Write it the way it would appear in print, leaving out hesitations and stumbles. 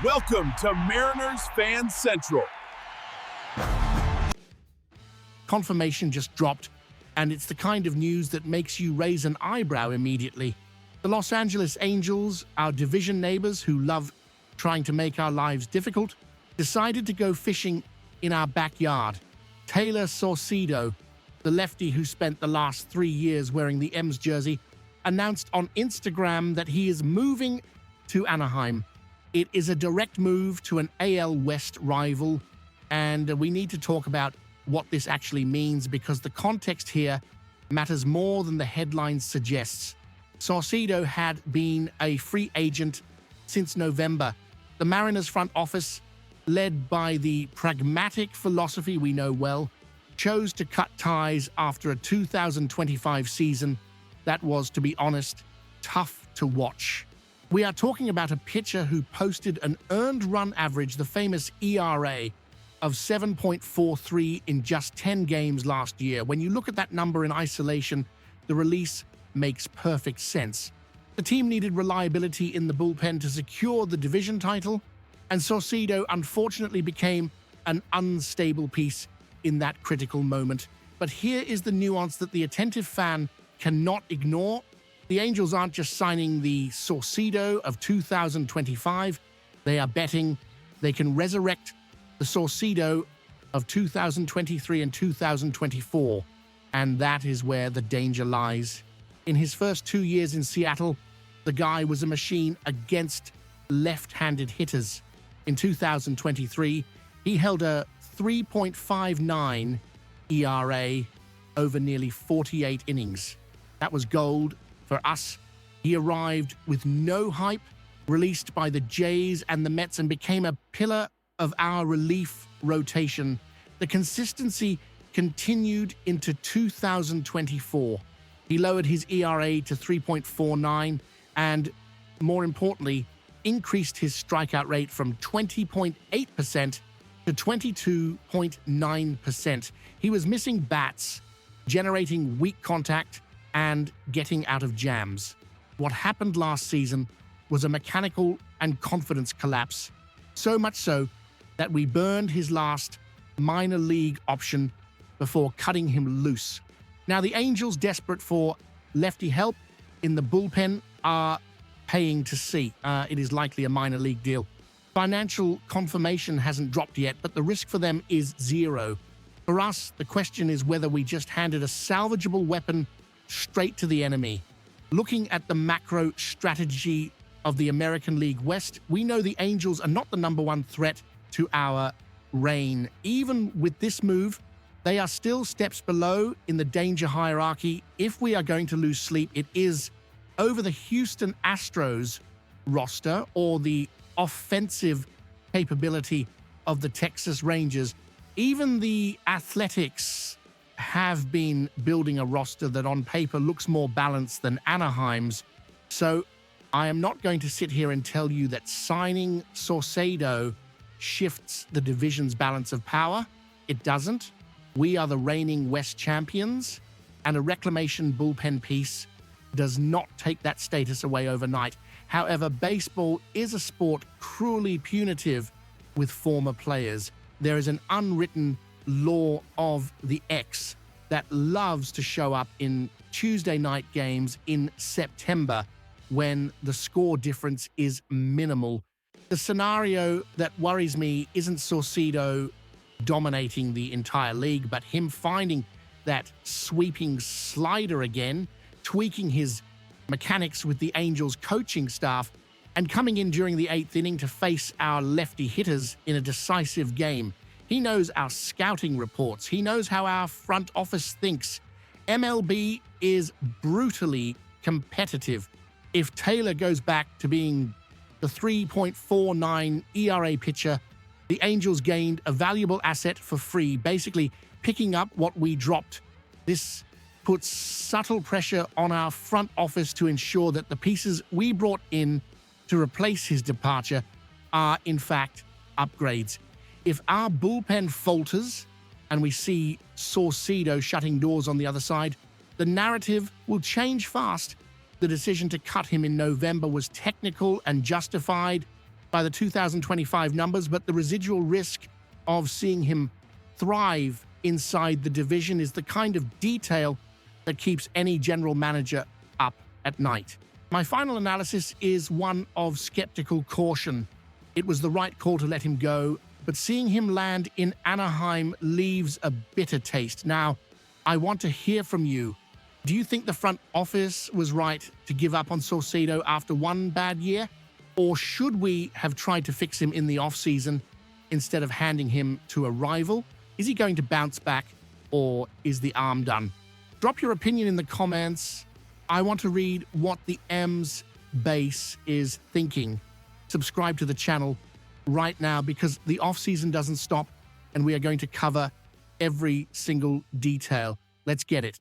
Welcome to Mariners Fan Central. Confirmation just dropped, and it's the kind of news that makes you raise an eyebrow immediately. The Los Angeles Angels, our division neighbors who love trying to make our lives difficult, decided to go fishing in our backyard. Taylor Sorceo, the lefty who spent the last 3 years wearing the M's jersey, announced on Instagram that he is moving to Anaheim. It is a direct move to an AL West rival, and we need to talk about what this actually means because the context here matters more than the headline suggests. Sorceo had been a free agent since November. The Mariners front office, led by the pragmatic philosophy we know well, chose to cut ties after a 2025 season that was, to be honest, tough to watch. We are talking about a pitcher who posted an earned run average, the famous ERA, of 7.43 in just 10 games last year. When you look at that number in isolation, the release makes perfect sense. The team needed reliability in the bullpen to secure the division title, and Sorceo unfortunately became an unstable piece in that critical moment. But here is the nuance that the attentive fan cannot ignore. The Angels aren't just signing the Sorceo of 2025, they are betting they can resurrect the Sorceo of 2023 and 2024, and that is where the danger lies. In his first 2 years in Seattle, the guy was a machine against left-handed hitters. In 2023, he held a 3.59 ERA over nearly 48 innings. That was gold for us. He arrived with no hype, released by the Jays and the Mets, and became a pillar of our relief rotation. The consistency continued into 2024. He lowered his ERA to 3.49 and, more importantly, increased his strikeout rate from 20.8% to 22.9%. He was missing bats, generating weak contact, and getting out of jams. What happened last season was a mechanical and confidence collapse, so much so that we burned his last minor league option before cutting him loose. Now, the Angels, desperate for lefty help in the bullpen, are paying to see. It is likely a minor league deal. Financial confirmation hasn't dropped yet, but the risk for them is zero. For us, the question is whether we just handed a salvageable weapon straight to the enemy. Looking at the macro strategy of the American League West, we know the Angels are not the #1 threat to our reign. Even with this move, they are still steps below in the danger hierarchy. If we are going to lose sleep, it is over the Houston Astros roster or the offensive capability of the Texas Rangers. Even the Athletics have been building a roster that on paper looks more balanced than Anaheim's. So I am not going to sit here and tell you that signing Sorceo shifts the division's balance of power. It doesn't. We are the reigning West champions, and a reclamation bullpen piece does not take that status away overnight. However, baseball is a sport cruelly punitive with former players. There is an unwritten law of the X that loves to show up in Tuesday night games in September when the score difference is minimal. The scenario that worries me isn't Sorceo dominating the entire league, but him finding that sweeping slider again, tweaking his mechanics with the Angels coaching staff, and coming in during the 8th inning to face our lefty hitters in a decisive game. He knows our scouting reports. He knows how our front office thinks. MLB is brutally competitive. If Taylor goes back to being the 3.49 ERA pitcher, the Angels gained a valuable asset for free, basically picking up what we dropped. This puts subtle pressure on our front office to ensure that the pieces we brought in to replace his departure are, in fact, upgrades. If our bullpen falters and we see Sorceo shutting doors on the other side, the narrative will change fast. The decision to cut him in November was technical and justified, by the 2025 numbers, but the residual risk of seeing him thrive inside the division is the kind of detail that keeps any general manager up at night. My final analysis is one of skeptical caution. It was the right call to let him go, but seeing him land in Anaheim leaves a bitter taste. Now, I want to hear from you. Do you think the front office was right to give up on Sorceo after one bad year? Or should we have tried to fix him in the offseason instead of handing him to a rival? Is he going to bounce back, or is the arm done? Drop your opinion in the comments. I want to read what the M's base is thinking. Subscribe to the channel right now because the offseason doesn't stop and we are going to cover every single detail. Let's get it.